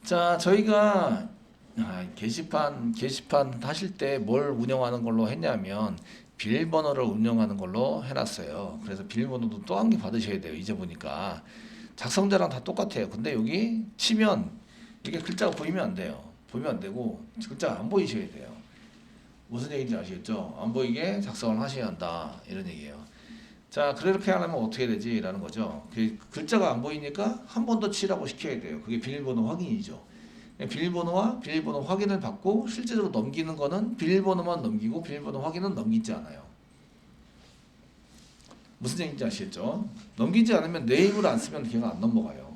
자, 저희가 게시판 하실 때 뭘 운영하는 걸로 했냐면 비밀번호를 운영하는 걸로 해놨어요. 그래서 비밀번호도 또 한 개 받으셔야 돼요. 이제 보니까 작성자랑 다 똑같아요. 근데 여기 치면 이게 글자가 보이면 안 돼요. 보이면 안 되고 글자가 안 보이셔야 돼요. 무슨 얘기인지 아시겠죠? 안 보이게 작성을 하셔야 한다 이런 얘기예요. 자, 그렇게 하려면 어떻게 되지? 라는 거죠. 그 글자가 안 보이니까 한 번 더 치라고 시켜야 돼요. 그게 비밀번호 확인이죠. 비밀번호와 비밀번호 확인을 받고 실제로 넘기는 거는 비밀번호만 넘기고 비밀번호 확인은 넘기지 않아요. 무슨 얘기인지 아시겠죠? 넘기지 않으면 네임을 안 쓰면 걔가 안 넘어가요.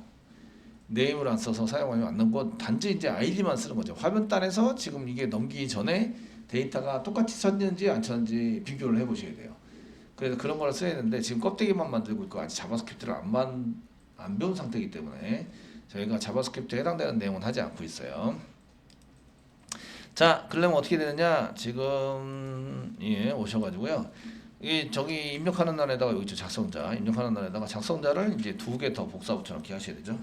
네임을 안 써서 사용하면 안 넘고 단지 이제 아이디만 쓰는 거죠. 화면단에서 지금 이게 넘기기 전에 데이터가 똑같이 쳤는지 안 쳤는지 비교를 해보셔야 돼요. 그래서 그런 걸 써야 되는데 지금 껍데기만 만들고 있고 아직 자바스크립트를 안 배운 상태이기 때문에 저희가 자바스크립트에 해당되는 내용은 하지 않고 있어요. 자, 그러면 어떻게 되느냐? 지금 오셔가지고요. 이 저기 입력하는 날에다가 여기 있죠, 작성자 입력하는 날에다가 작성자를 이제 2개 더 복사 붙여넣기 하셔야 되죠.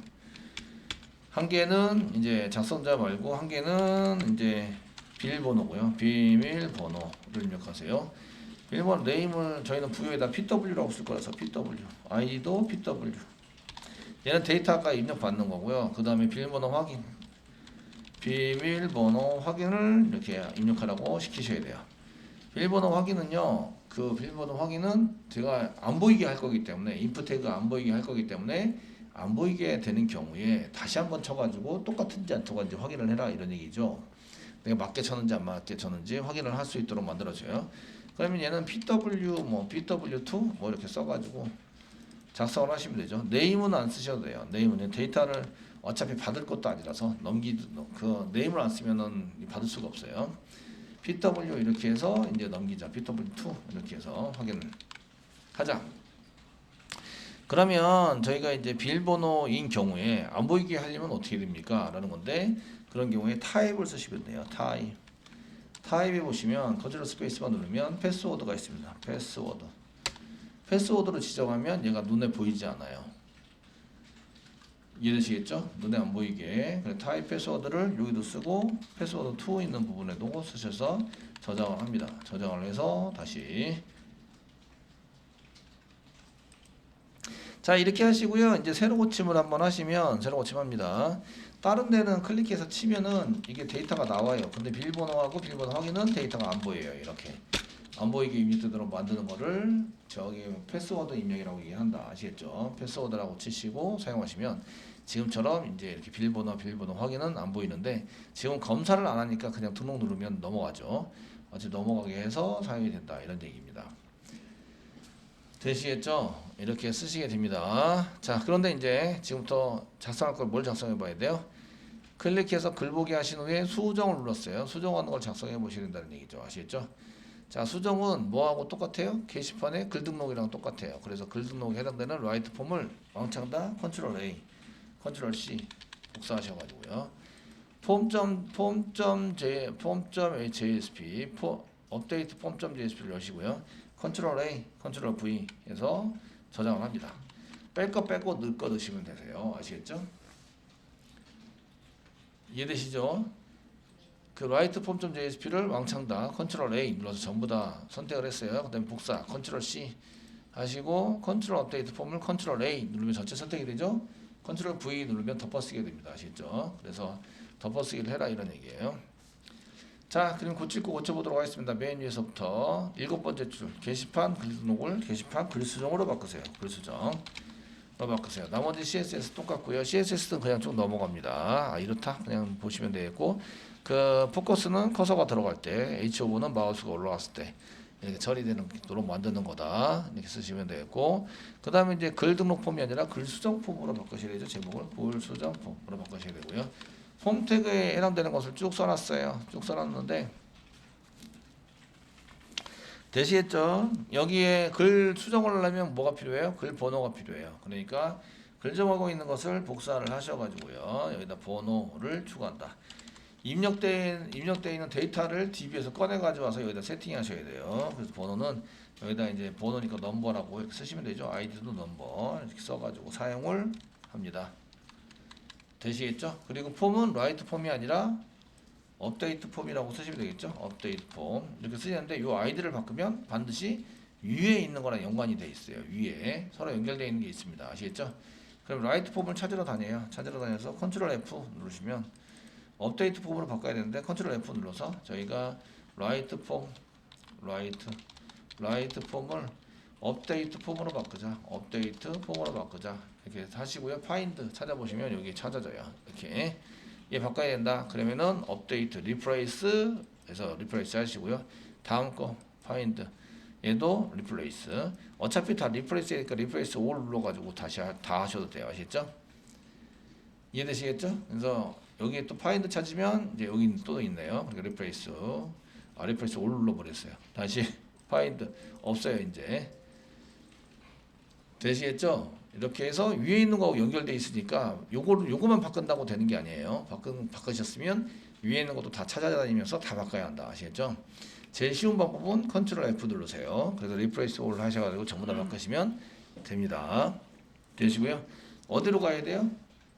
한 개는 이제 작성자 말고 한 개는 이제 비밀번호고요. 비밀번호를 입력하세요. 비밀번호 네임을 저희는 부여에다 PW라고 쓸 거라서 PW, 아이디도 PW. 얘는 데이터 아까 입력 받는 거고요. 그 다음에 비밀번호 확인, 비밀번호 확인을 이렇게 입력하라고 시키셔야 돼요. 비밀번호 확인은요, 그 비밀번호 확인은 제가 안 보이게 할 거기 때문에 인풋 태그가 안 보이게 할 거기 때문에 안 보이게 되는 경우에 다시 한번 쳐가지고 똑같은지 안 똑같은지 확인을 해라 이런 얘기죠. 내가 맞게 쳤는지 안 맞게 쳤는지 확인을 할 수 있도록 만들어줘요. 그러면 얘는 PW 뭐 PW2 뭐 이렇게 써가지고 작성을 하시면 되죠. 네임은 안 쓰셔도 돼요. 네임은 데이터를 어차피 받을 것도 아니라서 그 네임을 안 쓰면은 받을 수가 없어요. PW 이렇게 해서 이제 넘기자. PW2 이렇게 해서 확인을 하자. 그러면 저희가 이제 비밀번호인 경우에 안 보이게 하려면 어떻게 됩니까? 라는 건데 그런 경우에 타입을 쓰시면 돼요. 타입에 보시면 컨트롤 스페이스만 누르면 패스워드가 있습니다. 패스워드로 지정하면 얘가 눈에 보이지 않아요. 이해되시겠죠? 눈에 안 보이게. 그래서 타입 패스워드를 여기도 쓰고 패스워드 2 있는 부분에도 쓰셔서 저장을 합니다. 저장을 해서 다시 자 이렇게 하시고요. 이제 새로 고침을 한번 하시면 새로 고침합니다. 다른 데는 클릭해서 치면은 이게 데이터가 나와요. 근데 비밀번호하고 비밀번호 확인은 데이터가 안 보여요. 이렇게 안 보이게 입력되도록 만드는 거를 저기 패스워드 입력이라고 얘기한다. 아시겠죠? 패스워드라고 치시고 사용하시면 지금처럼 이제 이렇게 비밀번호 확인은 안 보이는데 지금 검사를 안 하니까 그냥 등록 누르면 넘어가죠. 어차피 넘어가게 해서 사용이 된다. 이런 얘기입니다. 되시겠죠? 이렇게 쓰시게 됩니다. 자, 그런데 이제 지금부터 작성할 걸 뭘 작성해 봐야 돼요? 클릭해서 글 보기 하신 후에 수정을 눌렀어요. 수정하는 걸 작성해 보셔야 된다는 얘기죠. 아시겠죠? 자, 수정은 뭐하고 똑같아요? 게시판에 글 등록이랑 똑같아요. 그래서 글 등록에 해당되는 라이트 폼을 왕창 다 컨트롤 A, 컨트롤 C 복사하셔가지고요. 폼.jsp 업데이트 폼.jsp를 여시고요. 컨트롤 A, 컨트롤 V 해서 저장을 합니다. 뺄 거 빼고 넣을 거 넣으시면 되세요. 아시겠죠? 이해되시죠? 그 라이트 폼.jsp를 왕창 다 컨트롤 A 눌러서 전부 다 선택을 했어요. 그 다음에 복사 컨트롤 C 하시고 컨트롤 업데이트 폼을 컨트롤 A 누르면 전체 선택이 되죠. 컨트롤 V 누르면 덮어쓰게 됩니다. 아시겠죠? 그래서 덮어쓰기를 해라 이런 얘기예요. 자, 그럼 고칠 거 고쳐보도록 하겠습니다. 맨 위에서부터 7번째 줄 게시판 글 등록을 게시판 글 수정으로 바꾸세요. 글 수정으로 바꾸세요. 나머지 CSS 똑같고요. CSS는 그냥 쭉 넘어갑니다. 아, 이렇다 그냥 보시면 되겠고 그 포커스는 커서가 들어갈 때 H5는 마우스가 올라갔을 때 이렇게 처리되도록 만드는 거다. 이렇게 쓰시면 되겠고 그 다음에 이제 글 등록 폼이 아니라 글 수정 폼으로 바꾸셔야 되죠. 제목을 글 수정 폼으로 바꾸셔야 되고요. 폼 태그에 해당되는 것을 쭉 써놨어요. 쭉 써놨는데 되시겠죠? 여기에 글 수정을 하려면 뭐가 필요해요? 글 번호가 필요해요. 그러니까 글 정하고 있는 것을 복사를 하셔가지고요. 여기다 번호를 추가한다. 입력되어 있는 데이터를 DB에서 꺼내 가져와서 여기다 세팅하셔야 돼요. 그래서 번호는 여기다 이제 번호니까 넘버라고 이렇게 쓰시면 되죠. 아이디도 넘버 이렇게 써가지고 사용을 합니다. 되시겠죠? 그리고 폼은 write 폼이 아니라 업데이트 폼이라고 쓰시면 되겠죠? 업데이트 폼 이렇게 쓰시는데 이 아이디를 바꾸면 반드시 위에 있는 거랑 연관이 돼 있어요. 위에 서로 연결되어 있는 게 있습니다. 아시겠죠? 그럼 write 폼을 찾으러 다녀요. 찾으러 다녀서 컨트롤 F 누르시면 업데이트 폼으로 바꿔야 되는데 컨트롤 F 눌러서 저희가 write 폼을 업데이트 폼으로 바꾸자. 업데이트 폼으로 바꾸자. 이렇게 하시고요. find 찾아보시면 여기 찾아져요. 이렇게 얘 바꿔야 된다. 그러면은 업데이트 리플레이스 해서 리플레이스 하시고요. 다음 거 find 얘도 리플레이스. 어차피 다 리플레이스니까 리플레이스 all 눌러가지고 다시 다 하셔도 돼요. 아시겠죠? 이해되시겠죠? 그래서 여기 또 find 찾으면 이제 여기 또 있네요. 그러니까 리플레이스 리플레이스 all 눌러버렸어요. 다시 find 없어요 이제. 되시겠죠? 이렇게 해서 위에 있는 거하고 연결돼 있으니까 요거만 바꾼다고 되는 게 아니에요. 바꾸셨으면 위에 있는 것도 다 찾아다니면서 다 바꿔야 한다. 아시겠죠? 제일 쉬운 방법은 컨트롤 F 누르세요. 그래서 리프레시 올 하셔가지고 전부 다 바꾸시면 됩니다. 되시고요. 어디로 가야 돼요?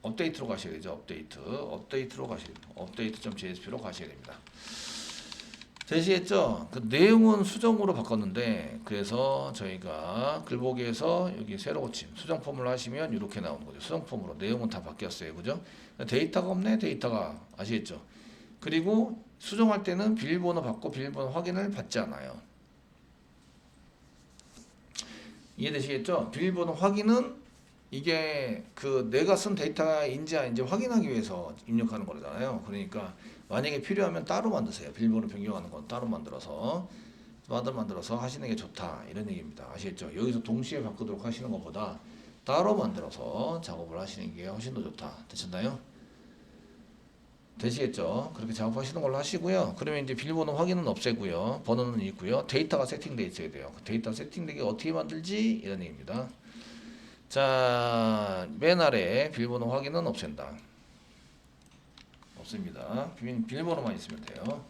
업데이트로 가셔야 되죠. 업데이트로 가셔야 돼요. 업데이트.jsp로 가셔야 됩니다. 되시겠죠? 그 내용은 수정으로 바꿨는데 그래서 저희가 글보기에서 여기 새로 고침 수정 폼을 하시면 이렇게 나오는 거죠. 수정 폼으로 내용은 다 바뀌었어요. 그죠? 데이터가 없네. 데이터가 아시겠죠? 그리고 수정할 때는 비밀번호 받고 비밀번호 확인을 받지 않아요. 이해되시겠죠? 비밀번호 확인은 이게 그 내가 쓴 데이터인지 아닌지 확인하기 위해서 입력하는 거잖아요. 그러니까 만약에 필요하면 따로 만드세요. 비밀번호 변경하는 건 따로 만들어서 하시는 게 좋다 이런 얘기입니다. 아시겠죠? 여기서 동시에 바꾸도록 하시는 것보다 따로 만들어서 작업을 하시는 게 훨씬 더 좋다. 되셨나요? 되시겠죠? 그렇게 작업하시는 걸로 하시고요. 그러면 이제 비밀번호 확인은 없애고요. 번호는 있고요. 데이터가 세팅되어 있어야 돼요. 데이터 세팅되게 어떻게 만들지? 이런 얘기입니다. 자, 맨 아래 비밀번호 확인은 없앤다. 없습니다. 비밀번호만 있으면 돼요.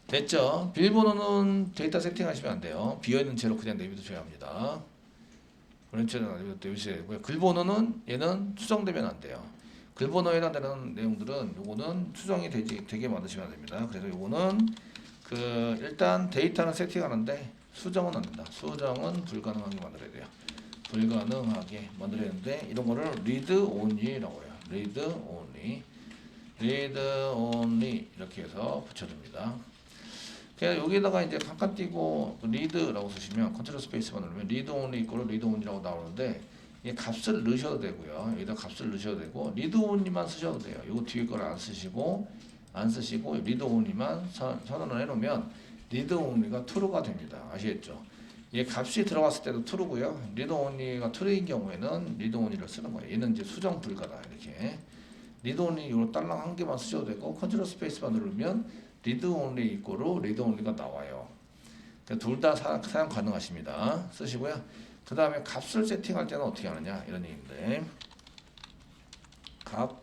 됐죠? 비밀번호는 데이터 세팅하시면 안 돼요. 비어있는 채로 그냥 내비두셔야 합니다. 그런 채로 내비두셔야 되고요. 글번호는 얘는 수정되면 안 돼요. 글번호에 해당되는 내용들은 요거는 수정이 되게 만드시면 됩니다. 그래서 요거는 일단 데이터는 세팅하는데 수정은 안 된다. 수정은 불가능하게 만들어야 돼요. 불가능하게 만들어야 되는데 이런 거를 read only라고 해요. read only 이렇게 해서 붙여줍니다. 그냥 여기다가 이제 잠깐 띄고 read라고 쓰시면 컨트롤 스페이스만 누르면 read only 이꼴로 read only라고 나오는데 이 값을 넣으셔도 되고요. 여기다 값을 넣으셔도 되고 read only만 쓰셔도 돼요. 이거 뒤에 거를 안 쓰시고 read only만 선언을 해놓으면 read only가 true가 됩니다. 아시겠죠? 얘 값이 들어갔을 때도 true고요. read only가 true인 경우에는 read only를 쓰는 거예요. 얘는 이제 수정 불가다 이렇게. read only 이거 딸랑 한 개만 쓰셔도 되고 컨트롤 스페이스만 누르면 read only 이꼴로 read only가 나와요. 둘 다 사용 가능하십니다. 쓰시고요. 그 다음에 값을 세팅할 때는 어떻게 하느냐 이런 얘기인데 값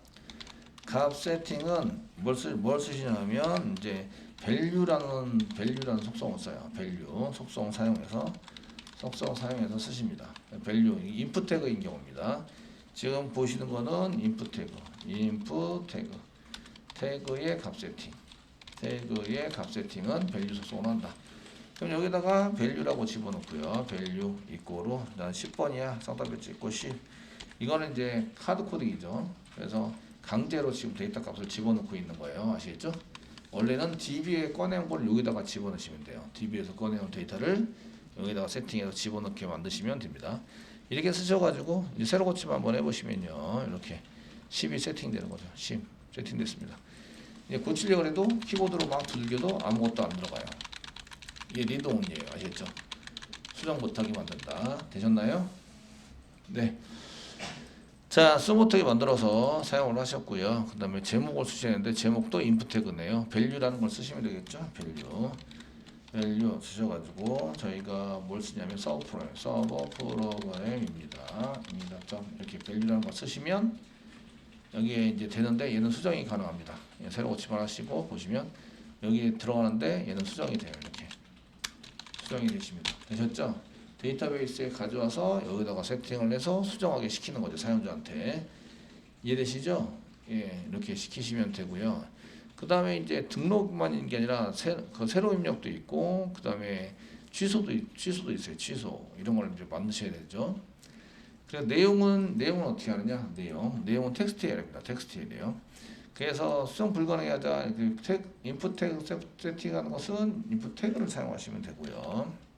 세팅은 뭘 쓰시냐면 이제 value라는 속성을 써요. value 속성 사용해서 쓰십니다. value input 태그인 경우입니다. 지금 보시는 거는 input 태그의 값 세팅은 value 속성을 한다. 그럼 여기다가 value라고 집어넣고요. value 이꼬로 난 10번이야. 쌍따블 찍고 10. 이거는 이제 하드 코딩이죠. 그래서 강제로 지금 데이터 값을 집어넣고 있는 거예요. 아시겠죠? 원래는 DB에 꺼내온 걸 여기다가 집어넣으시면 돼요. DB에서 꺼내온 데이터를 여기다가 세팅해서 집어넣게 만드시면 됩니다. 이렇게 쓰셔가지고 이제 새로 고침 한번 해보시면요. 이렇게 10이 세팅되는 거죠. 10 세팅됐습니다. 이제 고치려고 해도 키보드로 막 두들겨도 아무것도 안 들어가요. 이게 리드 온이에요. 아시겠죠? 수정 못하게 만든다. 되셨나요? 네. 자, 스무트하게 만들어서 사용을 하셨고요. 그 다음에 제목을 쓰시는데 제목도 인풋 태그네요. value라는 걸 쓰시면 되겠죠? value 쓰셔가지고 저희가 뭘 쓰냐면 서버 프로그램입니다. 이렇게 value라는 걸 쓰시면 여기에 이제 되는데 얘는 수정이 가능합니다. 새로 고침을 하시고 보시면 여기 들어가는데 얘는 수정이 돼요. 이렇게 수정이 되십니다. 되셨죠? 데이터베이스에 가져와서 여기다가 세팅을 해서 수정하게 시키는 거죠. 사용자한테. 이해되시죠? 예, 이렇게 시키시면 되고요. 그 다음에 이제 등록만 있는 게 아니라 새로 입력도 있고, 그 다음에 취소도 있어요. 취소 이런 걸 이제 만드셔야 되죠. 그래서 내용은 어떻게 하느냐? 내용은 텍스트 에러입니다. 텍스트 에러요. 그래서 수정 불가능하게 하자. 인풋 태그 세팅하는 것은 인풋 태그를 사용하시면 되고요.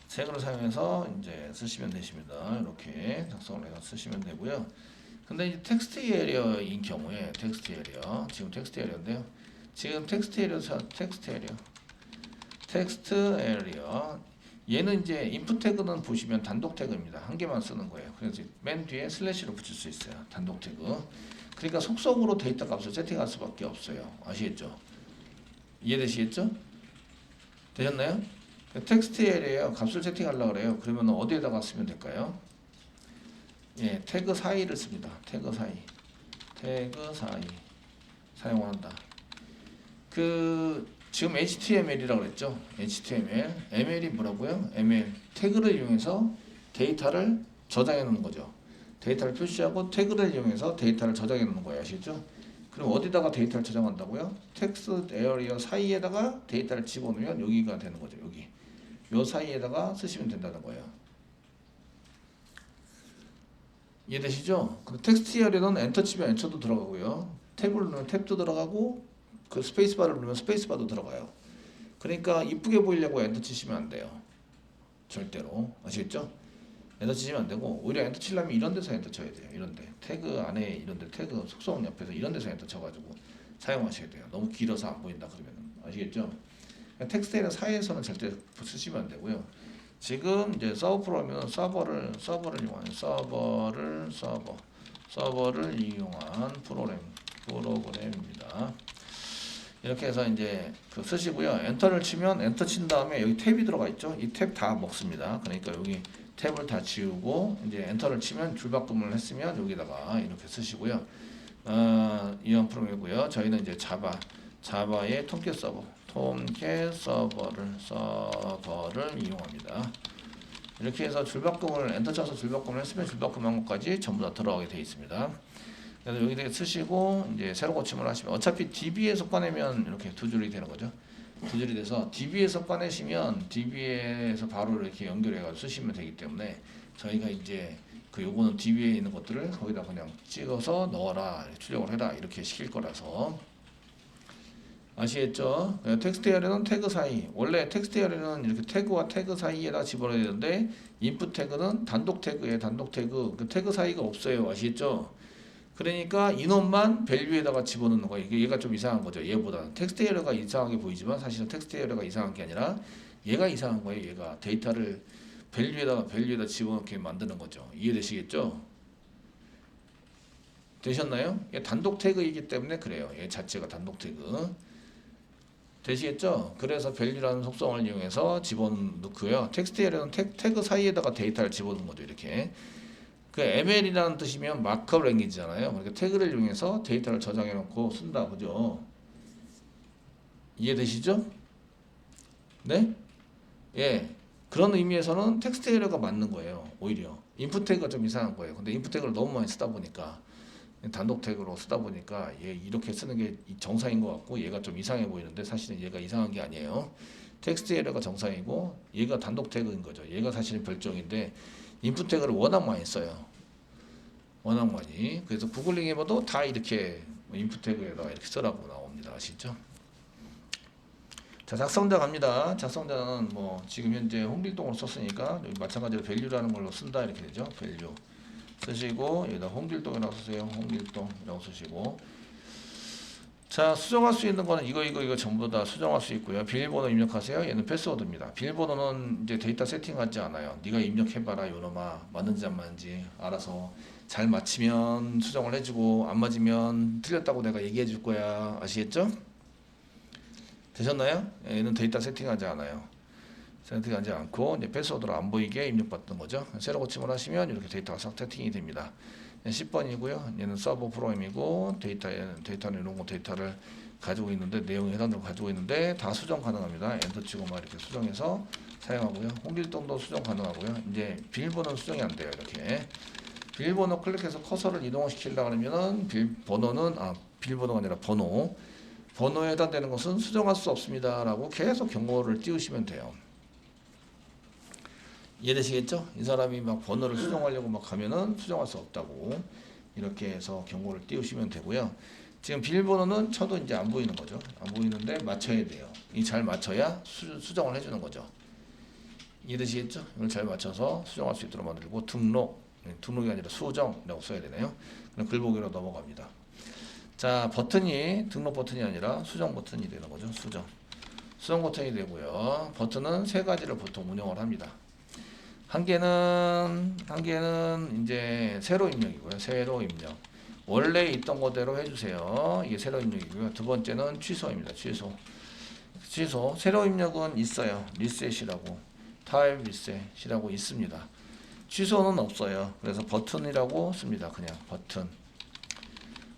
태그를 사용해서 이제 쓰시면 되십니다. 이렇게 작성을 해서 쓰시면 되고요. 근데 이제 텍스트 에러인 경우에 지금 텍스트 에러인데요. 지금 텍스트 에러 얘는 이제 인풋 태그는 보시면 단독 태그입니다. 한 개만 쓰는 거예요. 그래서 맨 뒤에 슬래시로 붙일 수 있어요. 단독 태그. 그러니까 속속으로 데이터 값을 세팅할 수밖에 없어요. 아시겠죠? 이해되시겠죠? 되셨나요? 텍스트 에러예요. 값을 세팅하려고 그래요. 그러면 어디에다가 쓰면 될까요? 예, 태그 사이를 씁니다. 태그 사이 사용한다. 지금 HTML이라고 그랬죠. ML이 뭐라고요? ML 태그를 이용해서 데이터를 저장해 놓는 거죠. 데이터를 표시하고 태그를 이용해서 데이터를 저장해 놓는 거예요. 아시죠? 그럼 어디다가 데이터를 저장한다고요? 텍스트 에어리어 사이에다가 데이터를 집어넣으면 여기가 되는 거죠. 요 사이에다가 쓰시면 된다는 거예요. 이해되시죠? 텍스트 에어리어는 엔터 치면 엔터도 들어가고요. 탭을 누르면 탭도 들어가고, 그 스페이스바를 누르면 스페이스바도 들어가요. 그러니까 이쁘게 보이려고 엔터 치시면 안 돼요. 절대로. 아시겠죠? 엔터 치시면 안 되고, 오히려 엔터 치려면 이런 데서 엔터 쳐야 돼요. 이런 데. 태그 안에 이런 데, 태그 속성 옆에서 이런 데서 엔터 쳐가지고 사용하셔야 돼요. 너무 길어서 안 보인다 그러면. 아시겠죠? 텍스트에는 사이에서는 절대 쓰시면 안 되고요. 지금 이제 서버 프로그램은 서버를 이용하는 서버를 이용한 프로그램입니다. 이렇게 해서 이제 쓰시고요. 엔터를 치면 엔터 친 다음에 여기 탭이 들어가 있죠. 이 탭 다 먹습니다. 그러니까 여기 탭을 다 지우고 이제 엔터를 치면 줄바꿈을 했으면 여기다가 이렇게 쓰시고요. 이런 프로그램이고요. 저희는 이제 자바의 톰캣 서버를 이용합니다. 이렇게 해서 줄바꿈을 엔터 쳐서 줄바꿈을 했으면 줄바꿈한 것까지 전부 다 들어가게 되어 있습니다. 그래서 여기다 쓰시고 이제 새로 고침을 하시면 어차피 DB에서 꺼내면 이렇게 두 줄이 되는 거죠. 두 줄이 돼서 DB에서 꺼내시면 DB에서 바로 이렇게 연결해가지고 쓰시면 되기 때문에 저희가 이제 요거는 DB에 있는 것들을 거기다 그냥 찍어서 넣어라, 출력을 해라 이렇게 시킬 거라서. 아시겠죠? 텍스트 에러는 태그 사이. 원래 텍스트 에러는 이렇게 태그와 태그 사이에다 집어넣어야 되는데 인풋 태그는 단독 태그. 그 태그 사이가 없어요. 아시겠죠? 그러니까 인원만 밸류에다가 집어넣는 거예요. 얘가 좀 이상한 거죠. 얘보다는 텍스트 에러가 이상하게 보이지만 사실은 텍스트 에러가 이상한 게 아니라 얘가 이상한 거예요. 얘가 데이터를 밸류에다 집어넣게 만드는 거죠. 이해되시겠죠? 되셨나요? 얘 단독 태그이기 때문에 그래요. 얘 자체가 단독 태그. 되시겠죠? 그래서 밸류라는 속성을 이용해서 집어넣고요. 텍스트 에러는 태그 사이에다가 데이터를 집어넣는 거죠. 이렇게. 그 ML이라는 뜻이면 마크업 랭귀지잖아요. 그러니까 태그를 이용해서 데이터를 저장해 놓고 쓴다. 그죠? 이해되시죠? 네? 예. 그런 의미에서는 텍스트 에러가 맞는 거예요. 오히려. 인풋 태그가 좀 이상한 거예요. 근데 인풋 태그를 너무 많이 쓰다 보니까 단독 태그로 쓰다 보니까 얘 이렇게 쓰는 게 정상인 것 같고 얘가 좀 이상해 보이는데 사실은 얘가 이상한 게 아니에요. 텍스트 에러가 정상이고 얘가 단독 태그인 거죠. 얘가 사실은 별종인데 인풋 태그를 워낙 많이 써요. 워낙 많이. 그래서 구글링 해봐도 다 이렇게 인풋 태그에다가 이렇게 쓰라고 나옵니다. 아시죠? 자, 작성자 갑니다. 작성자는 뭐 지금 현재 홍길동으로 썼으니까 여기 마찬가지로 밸류라는 걸로 쓴다 이렇게 되죠. 밸류 쓰시고 여기다 홍길동이라고 쓰세요. 홍길동이라고 쓰시고. 자, 수정할 수 있는 거는 이거 전부 다 수정할 수 있고요. 비밀번호 입력하세요. 얘는 패스워드입니다. 비밀번호는 이제 데이터 세팅하지 않아요. 네가 입력해봐라 요놈아. 맞는지 안 맞는지 알아서 잘 맞히면 수정을 해주고 안 맞으면 틀렸다고 내가 얘기해 줄 거야. 아시겠죠? 되셨나요? 얘는 데이터 세팅하지 않아요. 세팅하지 않고 이제 패스워드로 안 보이게 입력받는 거죠. 새로 고침을 하시면 이렇게 데이터가 싹 세팅이 됩니다. 10번이고요. 얘는 서버 프로그램이고 데이터는 이런 거 데이터를 가지고 있는데 내용이 해당되고 가지고 있는데 다 수정 가능합니다. 엔터 치고 막 이렇게 수정해서 사용하고요. 홍길동도 수정 가능하고요. 이제 비밀번호는 수정이 안 돼요. 이렇게 비밀번호 클릭해서 커서를 이동시키려고 하면은 비밀번호가 아니라 번호에 해당되는 것은 수정할 수 없습니다라고 계속 경고를 띄우시면 돼요. 이해되시겠죠? 이 사람이 막 번호를 수정하려고 막 하면은 수정할 수 없다고 이렇게 해서 경고를 띄우시면 되고요. 지금 비밀번호는 쳐도 이제 안 보이는 거죠. 안 보이는데 맞춰야 돼요. 이 잘 맞춰야 수정을 해주는 거죠. 이해되시겠죠? 이걸 잘 맞춰서 수정할 수 있도록 만들고 등록이 아니라 수정이라고 써야 되네요. 그럼 글보기로 넘어갑니다. 자, 버튼이 등록 버튼이 아니라 수정 버튼이 되는 거죠. 수정 버튼이 되고요. 버튼은 세 가지를 보통 운영을 합니다. 한 개는 이제 새로 입력이고요. 새로 입력. 원래 있던 거대로 해주세요. 이게 새로 입력이고요. 두 번째는 취소입니다. 취소. 새로 입력은 있어요. 리셋이라고. 타입 리셋이라고 있습니다. 취소는 없어요. 그래서 버튼이라고 씁니다. 그냥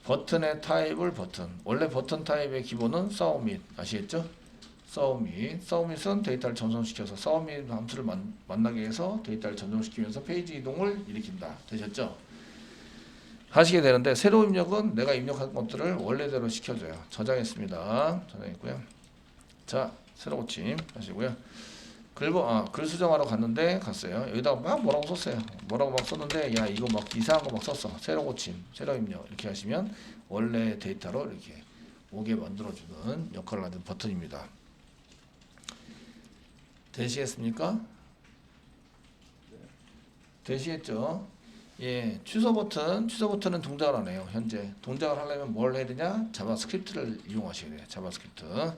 버튼의 타입을 버튼. 원래 버튼 타입의 기본은 서브밋. 아시겠죠? 서브밋은 데이터를 전송시켜서 서브밋 함수를 만나게 해서 데이터를 전송시키면서 페이지 이동을 일으킨다. 되셨죠? 하시게 되는데 새로 입력은 내가 입력한 것들을 원래대로 시켜줘요. 저장했습니다. 저장했고요. 자, 새로 고침 하시고요. 글 수정하러 갔어요. 여기다가 막 뭐라고 썼어요. 뭐라고 막 썼는데 야 이거 막 이상한 거 막 썼어. 새로 고침, 새로 입력 이렇게 하시면 원래 데이터로 이렇게 오게 만들어주는 역할을 하는 버튼입니다. 되시겠습니까? 되시겠죠? 예, 취소 버튼은 동작을 안 해요. 현재 동작을 하려면 뭘 해야 되냐? 자바스크립트를 이용하셔야 돼요. 자바스크립트.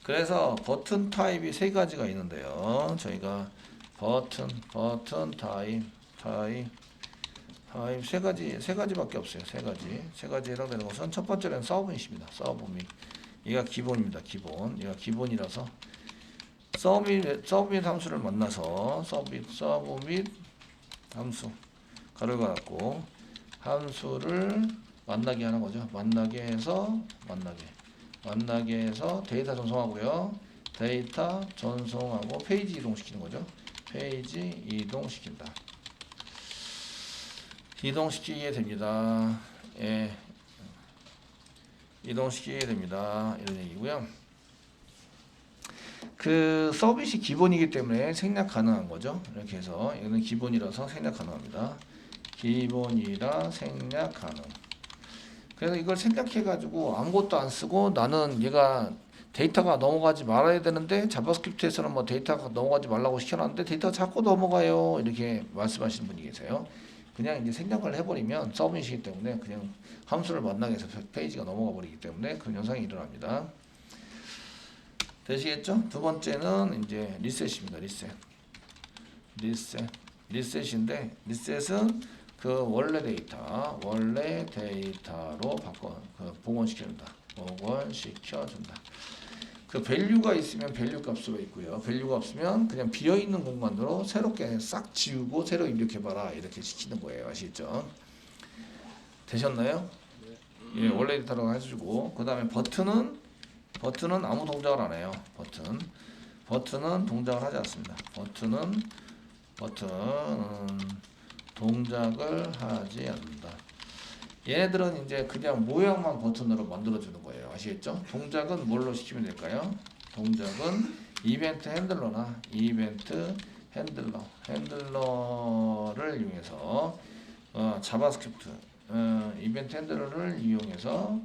그래서 버튼 타입이 세 가지가 있는데요. 저희가 버튼 타입 세 가지밖에 없어요. 세 가지 해당되는 것은 첫 번째는 서브밋입니다. 서브밋. 얘가 기본입니다. 얘가 기본이라서 서브밋 함수를 만나서 서브밋 함수 가로를 닫고 함수를 만나게 하는 거죠. 만나게 해서 데이터 전송하고요. 데이터 전송하고 페이지 이동시키는 거죠. 페이지 이동시킨다. 이동시키게 됩니다. 예. 이동시키게 됩니다. 이런 얘기고요. 그 서비스 기본이기 때문에 생략 가능한 거죠. 이렇게 해서 이거는 기본이라서 생략 가능합니다. 기본이라 생략 가능. 그래서 이걸 생략해 가지고 아무것도 안 쓰고 나는 얘가 데이터가 넘어가지 말아야 되는데 자바스크립트에서는 뭐 데이터가 넘어가지 말라고 시켜놨는데 데이터가 자꾸 넘어가요. 이렇게 말씀하시는 분이 계세요. 그냥 이제 생략을 해버리면 서브밋이기 때문에 그냥 함수를 만나게 해서 페이지가 넘어가 버리기 때문에 그런 현상이 일어납니다. 되시겠죠? 두 번째는 이제 리셋입니다. 리셋인데 리셋은 그 원래 데이터로 복원시켜준다. 그 밸류가 있으면 밸류 값으로 있고요. 밸류가 없으면 그냥 비어있는 공간으로 새롭게 싹 지우고 새로 입력해봐라 이렇게 시키는 거예요. 아시겠죠? 되셨나요? 네. 예, 원래 데이터로 해주고 그 다음에 버튼은 아무 동작을 안 해요. 버튼은 동작을 하지 않습니다. 버튼은 동작을 하지 않는다. 얘네들은 이제 그냥 모양만 버튼으로 만들어주는 거예요. 아시겠죠? 동작은 뭘로 시키면 될까요? 동작은 이벤트 핸들러를 이용해서 자바스크립트 이벤트 핸들러를 이용해서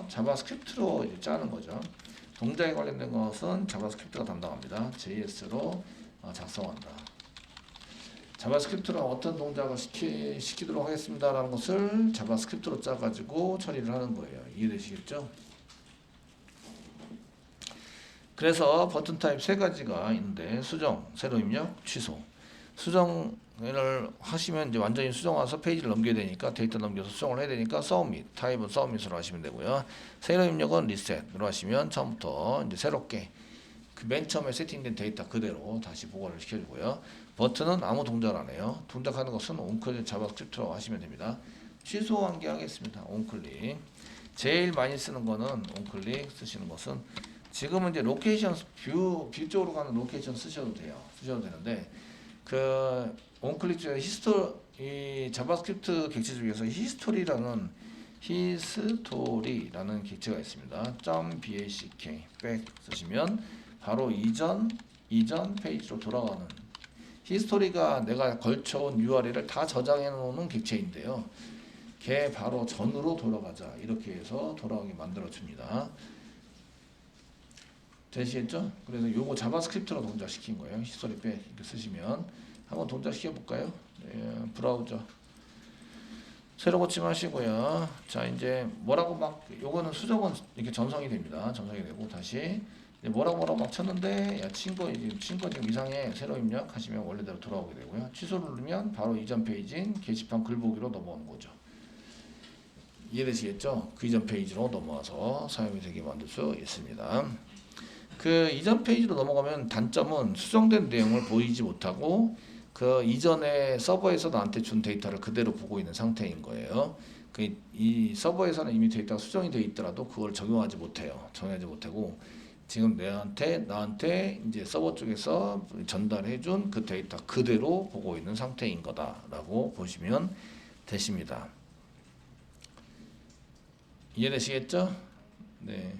자바스크립트로 짜는 거죠. 동작에 관련된 것은 자바스크립트가 담당합니다. JS로 작성한다. 자바스크립트로 어떤 동작을 시키도록 하겠습니다라는 것을 자바스크립트로 짜가지고 처리를 하는 거예요. 이해되시겠죠? 그래서 버튼 타입 세 가지가 있는데 수정, 새로 입력, 취소. 수정을 하시면 이제 완전히 수정해서 페이지를 넘겨야 되니까 데이터 넘겨서 수정을 해야 되니까 서브밋, 타입은 서브밋으로 하시면 되고요. 새로 입력은 리셋으로 하시면 처음부터 이제 새롭게 그 맨 처음에 세팅된 데이터 그대로 다시 복원을 시켜주고요. 버튼은 아무 동작을 안 해요. 동작하는 것은 온클릭 자바스크립트로 하시면 됩니다. 취소한 게 하겠습니다. 온클릭. 제일 많이 쓰는 거는 온클릭 쓰시는 것은 지금은 이제 로케이션 뷰 쪽으로 가는 로케이션 쓰셔도 되는데 그 원클릭 중에 이 자바스크립트 객체 중에서 히스토리라는 객체가 있습니다. .back 쓰시면 바로 이전 페이지로 돌아가는, 히스토리가 내가 걸쳐온 URL을 다 저장해 놓는 객체인데요. 걔 바로 전으로 돌아가자, 이렇게 해서 돌아가게 만들어 줍니다. 되시겠죠? 그래서 요거 자바스크립트로 동작시킨 거예요. 히스토리 백 이렇게 쓰시면 한번 동작시켜 볼까요? 네, 브라우저 새로 고침하시고요. 자, 이제 뭐라고 막, 요거는 수정은 이렇게 전송이 됩니다. 전송이 되고 다시 뭐라고 막 쳤는데, 야, 친거 지금 이상해, 새로 입력하시면 원래대로 돌아오게 되고요. 취소를 누르면 바로 이전 페이지인 게시판 글보기로 넘어오는 거죠. 이해되시겠죠? 그 이전 페이지로 넘어와서 사용이 되게 만들 수 있습니다. 그 이전 페이지로 넘어가면 단점은 수정된 내용을 보이지 못하고 그 이전에 서버에서 나한테 준 데이터를 그대로 보고 있는 상태인 거예요. 이 서버에서는 이미 데이터가 수정이 되어 있더라도 그걸 적용하지 못하고 지금 나한테 이제 서버 쪽에서 전달해 준 그 데이터 그대로 보고 있는 상태인 거다라고 보시면 되십니다. 이해되시겠죠? 네.